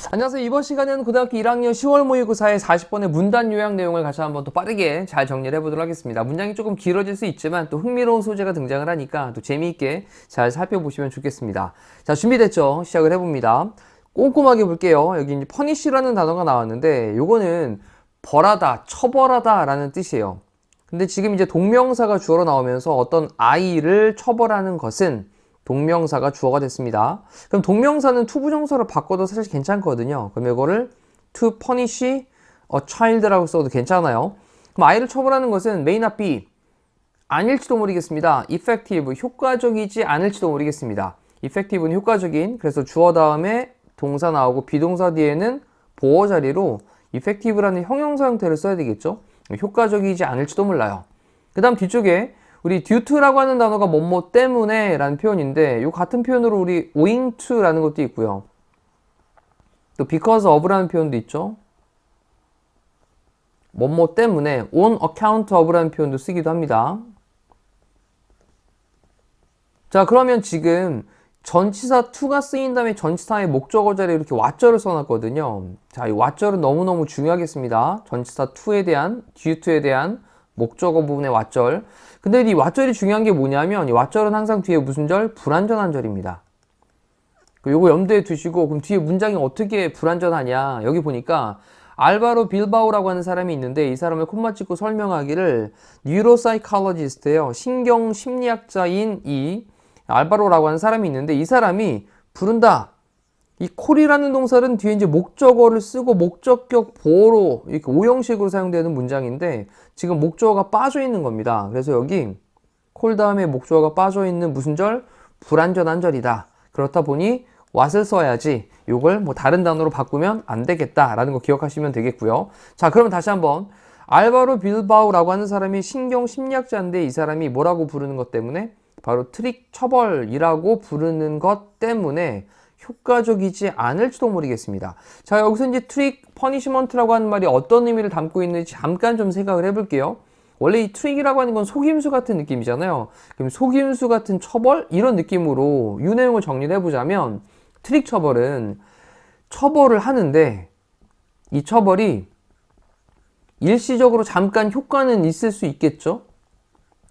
안녕하세요. 이번 시간에는 고등학교 1학년 10월 모의고사의 40번의 문단 요약 내용을 같이 한번 또 빠르게 잘 정리를 해보도록 하겠습니다. 문장이 조금 길어질 수 있지만 또 흥미로운 소재가 등장을 하니까 또 재미있게 잘 살펴보시면 좋겠습니다. 자, 준비됐죠? 시작을 해봅니다. 꼼꼼하게 볼게요. 여기 이제 punish라는 단어가 나왔는데 요거는 벌하다, 처벌하다 라는 뜻이에요. 근데 지금 이제 동명사가 주어로 나오면서 어떤 아이를 처벌하는 것은 동명사가 주어가 됐습니다. 그럼 동명사는 to 부정사로 바꿔도 사실 괜찮거든요. 그럼 이거를 to punish a child라고 써도 괜찮아요. 그럼 아이를 처벌하는 것은 may not be 아닐지도 모르겠습니다. effective 효과적이지 않을지도 모르겠습니다. effective는 효과적인, 그래서 주어 다음에 동사 나오고 비동사 뒤에는 보어 자리로 effective라는 형용사 형태를 써야 되겠죠. 효과적이지 않을지도 몰라요. 그 다음 뒤쪽에 우리 due to라고 하는 단어가 뭐뭐 때문에 라는 표현인데 이 같은 표현으로 우리 owing to 라는 것도 있고요. 또 because of 라는 표현도 있죠. 뭐뭐 때문에 on account of 라는 표현도 쓰기도 합니다. 자, 그러면 지금 전치사 to가 쓰인 다음에 전치사의 목적어 자리에 이렇게 what절을 써놨거든요. 자, 이 what절은 너무너무 중요하겠습니다. 전치사 to에 대한, due to에 대한 목적어 부분의 what절. 근데 이 what절이 중요한 게 뭐냐면 이 what절은 항상 뒤에 무슨 절? 불완전한 절입니다. 요거 염두에 두시고 그럼 뒤에 문장이 어떻게 불완전하냐? 여기 보니까 알바로 빌바오라고 하는 사람이 있는데 이 사람을 콤마 찍고 설명하기를 뉴로사이콜로지스트예요. 신경심리학자인 이 알바로라고 하는 사람이 있는데 이 사람이 부른다. 이 콜이라는 동사는 뒤에 이제 목적어를 쓰고 목적격 보어로 이렇게 오형식으로 사용되는 문장인데 지금 목적어가 빠져 있는 겁니다. 그래서 여기 콜 다음에 목적어가 빠져 있는 무슨 절? 불완전한 절이다. 그렇다 보니 what을 써야지 이걸 뭐 다른 단어로 바꾸면 안 되겠다라는 거 기억하시면 되겠고요. 자, 그러면 다시 한번 알바로 빌바오라고 하는 사람이 신경심리학자인데 이 사람이 뭐라고 부르는 것 때문에? 바로 트릭 처벌이라고 부르는 것 때문에 효과적이지 않을지도 모르겠습니다. 자, 여기서 이제 트릭 퍼니시먼트라고 하는 말이 어떤 의미를 담고 있는지 잠깐 좀 생각을 해볼게요. 원래 이 트릭이라고 하는 건 속임수 같은 느낌이잖아요. 그럼 속임수 같은 처벌? 이런 느낌으로 이 내용을 정리를 해보자면 트릭 처벌은 처벌을 하는데 이 처벌이 일시적으로 잠깐 효과는 있을 수 있겠죠?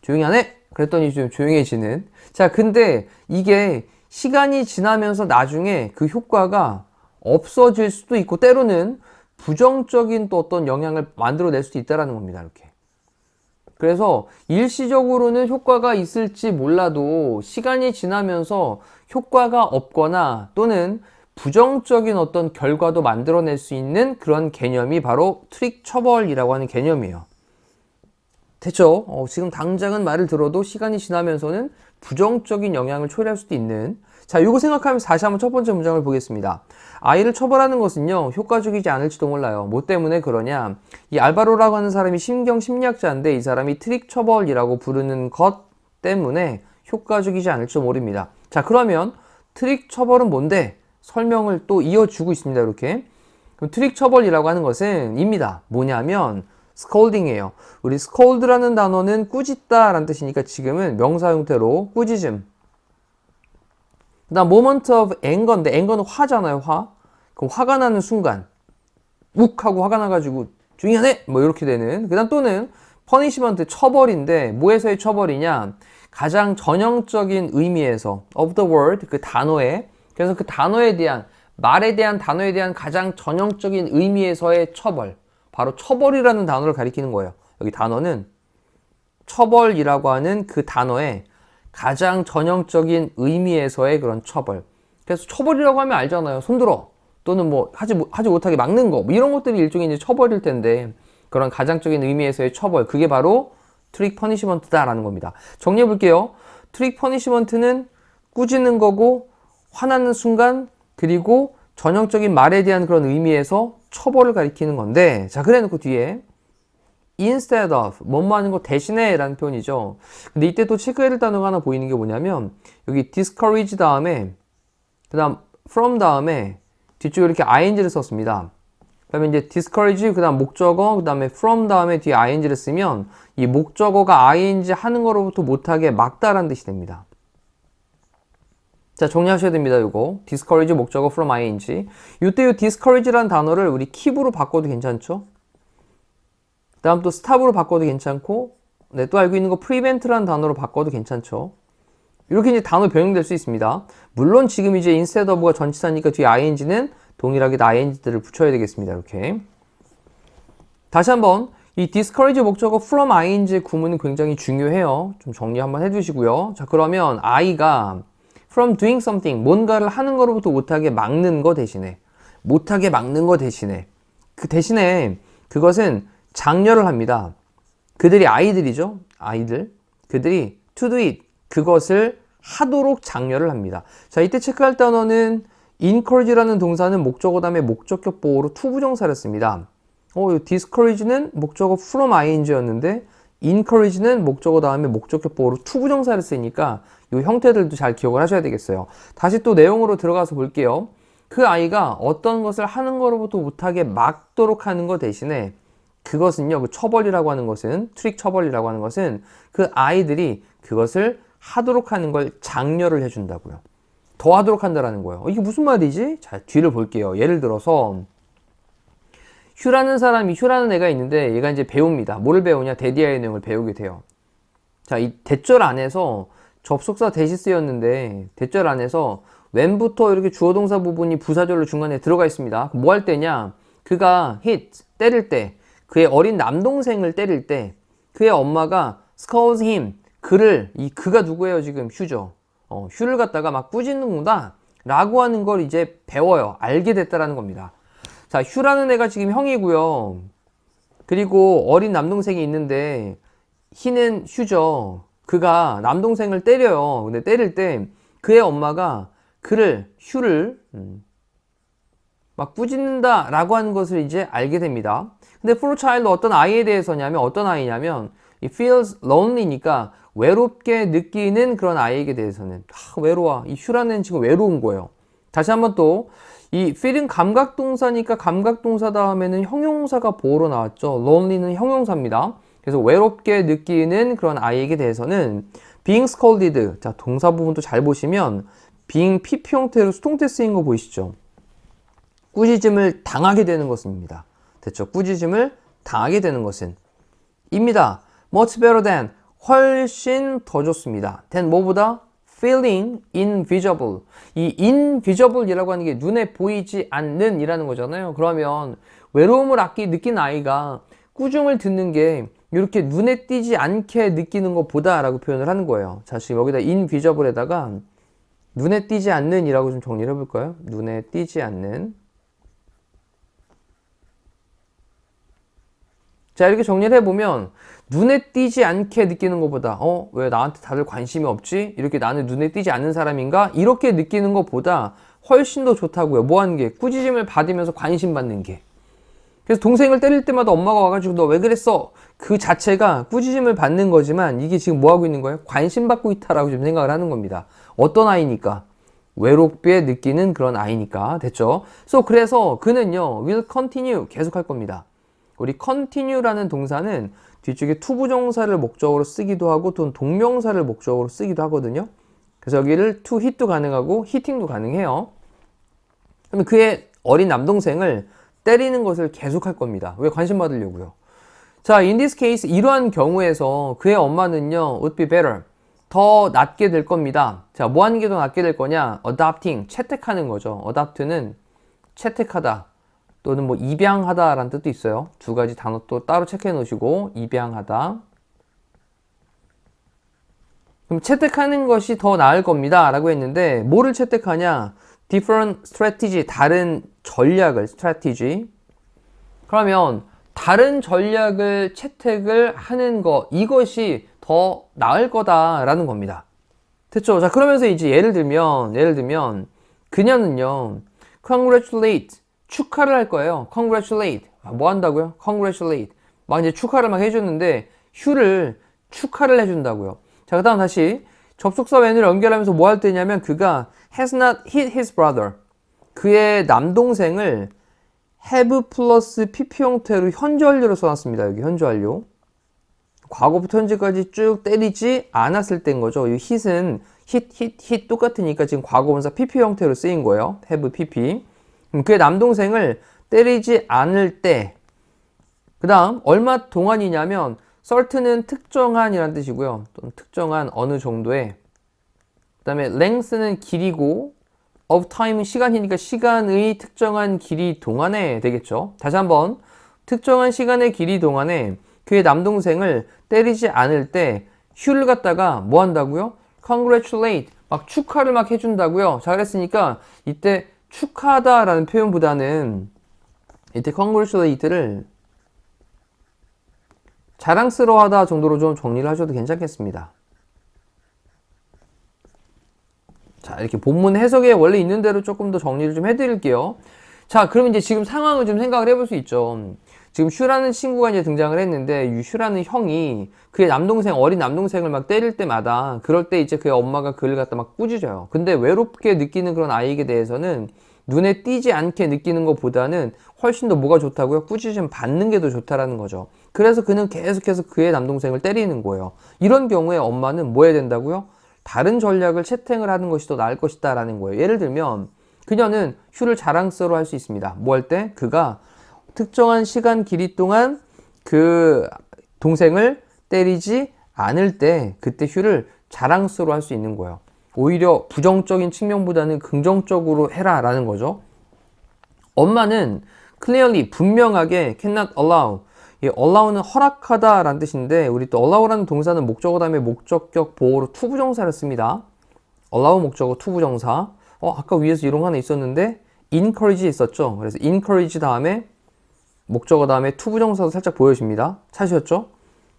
조용히 하네? 그랬더니 좀 조용해지는. 자, 근데 이게 시간이 지나면서 나중에 그 효과가 없어질 수도 있고 때로는 부정적인 또 어떤 영향을 만들어낼 수도 있다는 겁니다. 이렇게. 그래서 일시적으로는 효과가 있을지 몰라도 시간이 지나면서 효과가 없거나 또는 부정적인 어떤 결과도 만들어낼 수 있는 그런 개념이 바로 트릭 처벌이라고 하는 개념이에요. 됐죠? 지금 당장은 말을 들어도 시간이 지나면서는 부정적인 영향을 초래할 수도 있는. 자, 이거 생각하면서 다시 한번 첫 번째 문장을 보겠습니다. 아이를 처벌하는 것은요, 효과적이지 않을지도 몰라요. 뭐 때문에 그러냐? 이 알바로라고 하는 사람이 신경심리학자인데 이 사람이 트릭 처벌이라고 부르는 것 때문에 효과적이지 않을지도 모릅니다. 자, 그러면 트릭 처벌은 뭔데? 설명을 또 이어주고 있습니다. 이렇게. 그럼 트릭 처벌이라고 하는 것은 입니다. 뭐냐면 scolding이에요. 우리 scold라는 단어는 꾸짖다 라는 뜻이니까 지금은 명사 형태로 꾸짖음. 그 다음 moment of anger인데 anger는 화잖아요. 화. 그럼 화가 나는 순간 욱 하고 화가 나가지고 조용히 하네 뭐 이렇게 되는. 그 다음 또는 punishment 처벌인데 뭐에서의 처벌이냐? 가장 전형적인 의미에서 of the word 그 단어에, 그래서 그 단어에 대한 말에 대한 단어에 대한 가장 전형적인 의미에서의 처벌, 바로 처벌이라는 단어를 가리키는 거예요. 여기 단어는 처벌이라고 하는 그 단어의 가장 전형적인 의미에서의 그런 처벌. 그래서 처벌이라고 하면 알잖아요. 손들어 또는 뭐 하지 못하게 막는 거, 뭐 이런 것들이 일종의 이제 처벌일 텐데 그런 가장적인 의미에서의 처벌, 그게 바로 트릭 퍼니시먼트다라는 겁니다. 정리해 볼게요. 트릭 퍼니시먼트는 꾸짖는 거고 화나는 순간, 그리고 전형적인 말에 대한 그런 의미에서 처벌을 가리키는 건데, 자, 그래 놓고 뒤에 instead of 뭐뭐 하는 거 대신에 라는 표현이죠. 근데 이때 또 체크해야 될 단어가 하나 보이는 게 뭐냐면 여기 discourage 다음에 그 다음 from 다음에 뒤쪽에 이렇게 ing를 썼습니다. 그다음에 이제 discourage 그다음 목적어 그다음에 from 다음에 뒤에 ing를 쓰면 이 목적어가 ing 하는 거로부터 못하게 막다라는 뜻이 됩니다. 자, 정리하셔야 됩니다. 이거 discourage 목적어 from ing. 이때 이 discourage라는 단어를 우리 keep으로 바꿔도 괜찮죠? 다음 또 stop으로 바꿔도 괜찮고, 네, 또 알고 있는 거 prevent라는 단어로 바꿔도 괜찮죠? 이렇게 이제 단어 변형될 수 있습니다. 물론 지금 이제 instead of가 전치사니까 뒤에 ing는 동일하게 ing들을 붙여야 되겠습니다. 이렇게. 다시 한번 이 discourage 목적어 from ing의 구문은 굉장히 중요해요. 좀 정리 한번 해주시고요. 자, 그러면 I가 from doing something, 뭔가를 하는 거로부터 못하게 막는 거 대신에, 못하게 막는 거 대신에, 그 대신에 그것은 장려를 합니다. 그들이 아이들이죠. 아이들. 그들이 to do it, 그것을 하도록 장려를 합니다. 자, 이때 체크할 단어는 encourage라는 동사는 목적어 다음에 목적격 보호로 to 부정사를 씁니다. discourage는 목적어 from ing였는데 encourage는 목적어 다음에 목적격 보호로 to 부정사를 쓰니까 이 형태들도 잘 기억을 하셔야 되겠어요. 다시 또 내용으로 들어가서 볼게요. 그 아이가 어떤 것을 하는 거로부터 못하게 막도록 하는 것 대신에 그것은요, 그 처벌이라고 하는 것은, 트릭 처벌이라고 하는 것은 그 아이들이 그것을 하도록 하는 걸 장려를 해준다고요. 더 하도록 한다라는 거예요. 이게 무슨 말이지? 자, 뒤를 볼게요. 예를 들어서 휴라는 애가 있는데 얘가 이제 배웁니다. 뭐를 배우냐? 데디아의 내용을 배우게 돼요. 자, 이 대절 안에서 접속사 대시 쓰였는데 대절 안에서 when부터 이렇게 주어 동사 부분이 부사절로 중간에 들어가 있습니다. 뭐 할 때냐? 그가 hit, 때릴 때, 그의 어린 남동생을 때릴 때 그의 엄마가 scolds him, 그가 누구예요? 지금 휴죠. 휴를 갖다가 막 꾸짖는구나 라고 하는 걸 이제 배워요. 알게 됐다라는 겁니다. 자, 휴라는 애가 지금 형이고요. 그리고 어린 남동생이 있는데 희는 휴죠. 그가 남동생을 때려요. 근데 때릴 때 그의 엄마가 휴를 막 꾸짖는다 라고 하는 것을 이제 알게 됩니다. 근데 for a child 어떤 아이에 대해서냐면 어떤 아이냐면 이 feels lonely니까 외롭게 느끼는 그런 아이에게 대해서는 외로워. 이 휴라는 지금 외로운 거예요. 다시 한번 또 이 feel은 감각동사니까 감각동사 다음에는 형용사가 보호로 나왔죠. lonely는 형용사입니다. 그래서 외롭게 느끼는 그런 아이에게 대해서는 being scolded, 자, 동사 부분도 잘 보시면 being PP 형태로 수동태 쓰인 거 보이시죠? 꾸짖음을 당하게 되는 것입니다. 됐죠? 꾸짖음을 당하게 되는 것은 입니다. much better than, 훨씬 더 좋습니다. than 뭐보다? feeling invisible. 이 invisible이라고 하는 게 눈에 보이지 않는 이라는 거잖아요. 그러면 외로움을 느낀 아이가 꾸중을 듣는 게 이렇게 눈에 띄지 않게 느끼는 것보다 라고 표현을 하는 거예요. 자, 지금 여기다 invisible에다가 눈에 띄지 않는 이라고 좀 정리를 해볼까요? 눈에 띄지 않는. 자, 이렇게 정리를 해보면 눈에 띄지 않게 느끼는 것보다 왜 나한테 다들 관심이 없지? 이렇게 나는 눈에 띄지 않는 사람인가? 이렇게 느끼는 것보다 훨씬 더 좋다고요. 뭐 하는 게? 꾸짖음을 받으면서 관심 받는 게. 그래서 동생을 때릴 때마다 엄마가 와가지고 너 왜 그랬어? 그 자체가 꾸짖음을 받는 거지만 이게 지금 뭐 하고 있는 거예요? 관심 받고 있다라고 좀 생각을 하는 겁니다. 어떤 아이니까? 외롭게 느끼는 그런 아이니까. 됐죠? 그래서 그는요, will continue, 계속할 겁니다. 우리 continue라는 동사는 뒤쪽에 to 부정사를 목적으로 쓰기도 하고 또 동명사를 목적으로 쓰기도 하거든요. 그래서 여기를 to hit도 가능하고 hitting도 가능해요. 그러면 그의 어린 남동생을 때리는 것을 계속할 겁니다. 왜? 관심 받으려고요. 자, in this case 이러한 경우에서 그의 엄마는요, would be better, 더 낫게 될 겁니다. 자, 뭐 하는 게 더 낫게 될 거냐? adopting, 채택하는 거죠. adopt는 채택하다 또는 뭐 입양하다 라는 뜻도 있어요. 두 가지 단어 또 따로 체크해 놓으시고, 입양하다. 그럼 채택하는 것이 더 나을 겁니다 라고 했는데 뭐를 채택하냐? different strategy, 다른 전략을, strategy. 그러면 다른 전략을 채택을 하는 것, 이것이 더 나을 거다라는 겁니다. 됐죠? 자, 그러면서 이제 예를 들면 그녀는요, congratulate, 축하를 할 거예요. congratulate. 뭐 한다고요? congratulate. 막 이제 축하를 막 해주는데 휴를 축하를 해준다고요. 자, 그 다음 다시 접속사 when을 연결하면서 뭐 할 때냐면 그가 has not hit his brother. 그의 남동생을 have 플러스 pp 형태로 현재 완료를 써놨습니다. 여기 현재 완료. 과거부터 현재까지 쭉 때리지 않았을 때인 거죠. 이 hit은 hit 똑같으니까 지금 과거분사 pp 형태로 쓰인 거예요. have pp. 그의 남동생을 때리지 않을 때. 그 다음 얼마 동안이냐면 certain은 특정한이라는 뜻이고요. 또는 특정한 어느 정도의. 그 다음에 length는 길이고 of time은 시간이니까 시간의 특정한 길이 동안에 되겠죠. 다시 한번 특정한 시간의 길이 동안에 그의 남동생을 때리지 않을 때 휴를 갖다가 뭐 한다고요? congratulate 막 축하를 막 해준다고요. 자 그랬으니까 이때 축하하다 라는 표현보다는 이때 congratulate를 자랑스러워하다 정도로 좀 정리를 하셔도 괜찮겠습니다. 자, 이렇게 본문 해석에 원래 있는 대로 조금 더 정리를 좀 해드릴게요. 자, 그럼 이제 지금 상황을 좀 생각을 해볼 수 있죠. 지금 슈라는 친구가 이제 등장을 했는데, 이 슈라는 형이 그의 남동생, 어린 남동생을 막 때릴 때마다, 그럴 때 이제 그의 엄마가 그를 갖다 막 꾸짖어요. 근데 외롭게 느끼는 그런 아이에게 대해서는 눈에 띄지 않게 느끼는 것보다는 훨씬 더 뭐가 좋다고요? 꾸짖음 받는 게 더 좋다라는 거죠. 그래서 그는 계속해서 그의 남동생을 때리는 거예요. 이런 경우에 엄마는 뭐 해야 된다고요? 다른 전략을 채택을 하는 것이 더 나을 것이다 라는 거예요. 예를 들면 그녀는 휴를 자랑스러워 할 수 있습니다. 뭐 할 때? 그가 특정한 시간 길이 동안 그 동생을 때리지 않을 때 그때 휴를 자랑스러워 할 수 있는 거예요. 오히려 부정적인 측면보다는 긍정적으로 해라 라는 거죠. 엄마는 clearly 분명하게 cannot allow 이 allow는 허락하다 라는 뜻인데 우리 또 allow라는 동사는 목적어 다음에 목적격 보호로 투부정사를 씁니다. allow 목적어 투부정사 아까 위에서 이런 거 하나 있었는데 encourage 있었죠. 그래서 encourage 다음에 목적어 다음에 투부정사도 살짝 보여집니다. 찾으셨죠?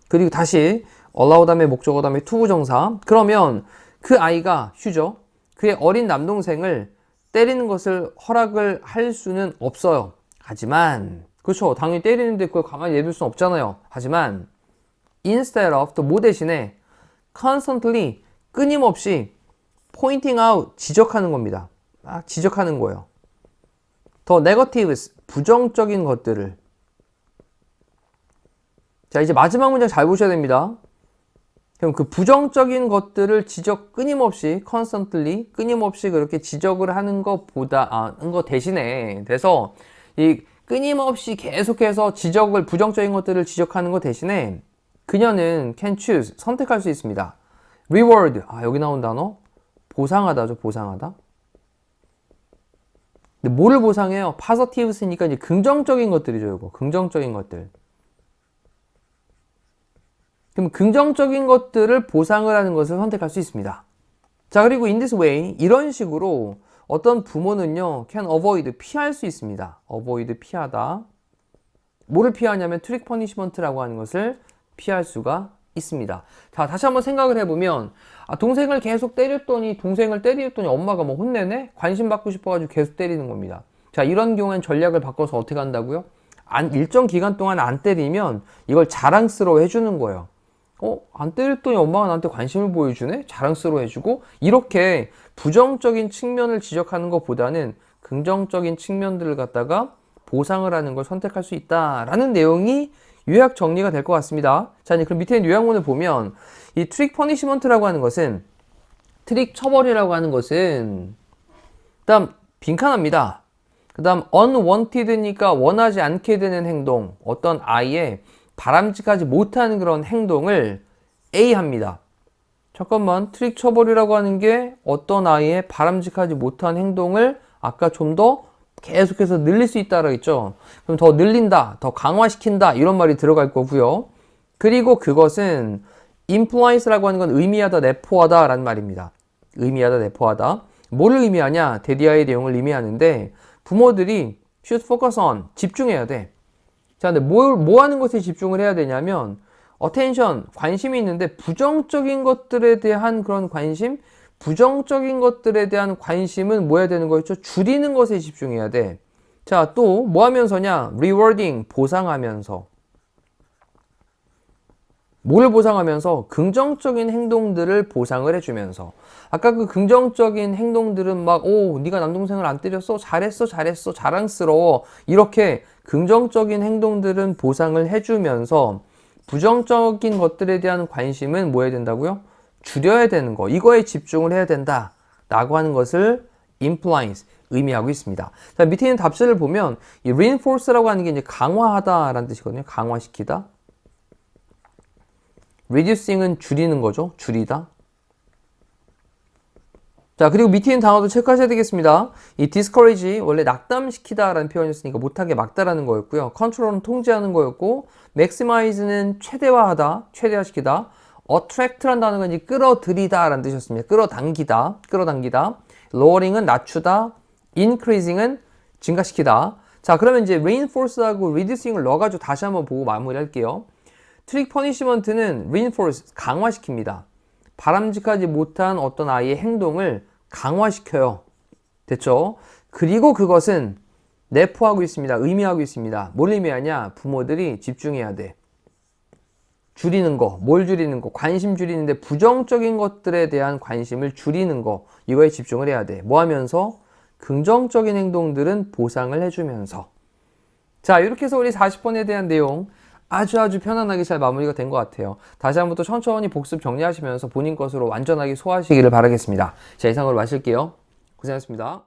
그리고 다시 allow 다음에 목적어 다음에 투부정사. 그러면 그 아이가 휴죠. 그의 어린 남동생을 때리는 것을 허락을 할 수는 없어요. 하지만 그렇죠. 당연히 때리는데 그걸 가만히 내둘 수는 없잖아요. 하지만 instead of 또 뭐 대신에 constantly 끊임없이 pointing out 지적하는 겁니다. 지적하는 거예요. 더 negatives 부정적인 것들을. 자 이제 마지막 문장 잘 보셔야 됩니다. 그럼 그 부정적인 것들을 끊임없이 constantly 끊임없이 그렇게 지적을 하는 것보다 거 대신에 그래서 이 끊임없이 계속해서 부정적인 것들을 지적하는 것 대신에 그녀는 can choose 선택할 수 있습니다. reward 여기 나온 단어 보상하다죠. 보상하다. 근데 뭐를 보상해요? positives니까 이제 긍정적인 것들이죠. 이거 긍정적인 것들. 그럼 긍정적인 것들을 보상을 하는 것을 선택할 수 있습니다. 자 그리고 in this way 이런 식으로 어떤 부모는요 can avoid 피할 수 있습니다. avoid 피하다. 뭐를 피하냐면 트릭 퍼니시먼트라고 하는 것을 피할 수가 있습니다. 자 다시 한번 생각을 해보면 동생을 계속 때렸더니 엄마가 뭐 혼내네? 관심 받고 싶어가지고 계속 때리는 겁니다. 자 이런 경우엔 전략을 바꿔서 어떻게 한다고요? 일정 기간 동안 안 때리면 이걸 자랑스러워 해주는 거예요. 안 때렸더니 엄마가 나한테 관심을 보여주네? 자랑스러워 해주고 이렇게 부정적인 측면을 지적하는 것보다는 긍정적인 측면들을 갖다가 보상을 하는 걸 선택할 수 있다라는 내용이 요약 정리가 될 것 같습니다. 자, 이제 그럼 밑에 있는 요약문을 보면 이 트릭 퍼니시먼트라고 하는 것은 트릭 처벌이라고 하는 것은 그다음 빈칸합니다. 그다음 unwanted니까 원하지 않게 되는 행동, 어떤 아이의 바람직하지 못한 그런 행동을 A 합니다. 잠깐만, 트릭 처벌이라고 하는 게 어떤 아이의 바람직하지 못한 행동을 아까 좀 더 계속해서 늘릴 수 있다라고 했죠. 그럼 더 늘린다, 더 강화시킨다 이런 말이 들어갈 거고요. 그리고 그것은 implies라고 하는 건 의미하다, 내포하다 라는 말입니다. 의미하다, 내포하다. 뭐를 의미하냐? 대디아의 내용을 의미하는데 부모들이 should focus on, 집중해야 돼. 자, 근데 뭐 하는 것에 집중을 해야 되냐면 attention, 관심이 있는데 부정적인 것들에 대한 그런 관심, 부정적인 것들에 대한 관심은 뭐 해야 되는 거였죠? 줄이는 것에 집중해야 돼. 자, 또 뭐 하면서냐? rewarding, 보상하면서. 뭐를 보상하면서? 긍정적인 행동들을 보상을 해주면서. 아까 그 긍정적인 행동들은 막, 오, 네가 남동생을 안 때렸어? 잘했어, 잘했어, 자랑스러워. 이렇게 긍정적인 행동들은 보상을 해주면서 부정적인 것들에 대한 관심은 뭐 해야 된다고요? 줄여야 되는 거. 이거에 집중을 해야 된다. 라고 하는 것을 implies, 의미하고 있습니다. 자, 밑에 있는 답글을 보면 이 reinforce라고 하는 게 이제 강화하다라는 뜻이거든요. 강화시키다. reducing은 줄이는 거죠. 줄이다. 자, 그리고 밑에 있는 단어도 체크하셔야 되겠습니다. 이 discourage, 원래 낙담시키다 라는 표현이었으니까 못하게 막다라는 거였고요. control은 통제하는 거였고, maximize는 최대화하다, 최대화시키다. attract라는 단어가 이제 끌어들이다 라는 뜻이었습니다. 끌어당기다, 끌어당기다. lowering은 낮추다, increasing은 증가시키다. 자, 그러면 이제 reinforce하고 reducing을 넣어가지고 다시 한번 보고 마무리할게요. 트릭 퍼니시먼트는 reinforce, 강화시킵니다. 바람직하지 못한 어떤 아이의 행동을 강화시켜요. 됐죠? 그리고 그것은 내포하고 있습니다. 의미하고 있습니다. 뭘 의미하냐? 부모들이 집중해야 돼. 줄이는 거, 뭘 줄이는 거, 관심 줄이는데 부정적인 것들에 대한 관심을 줄이는 거, 이거에 집중을 해야 돼. 뭐 하면서? 긍정적인 행동들은 보상을 해주면서. 자, 이렇게 해서 우리 40번에 대한 내용 아주 편안하게 잘 마무리가 된 것 같아요. 다시 한번 또 천천히 복습 정리하시면서 본인 것으로 완전하게 소화하시기를 바라겠습니다. 자, 이상으로 마실게요. 고생하셨습니다.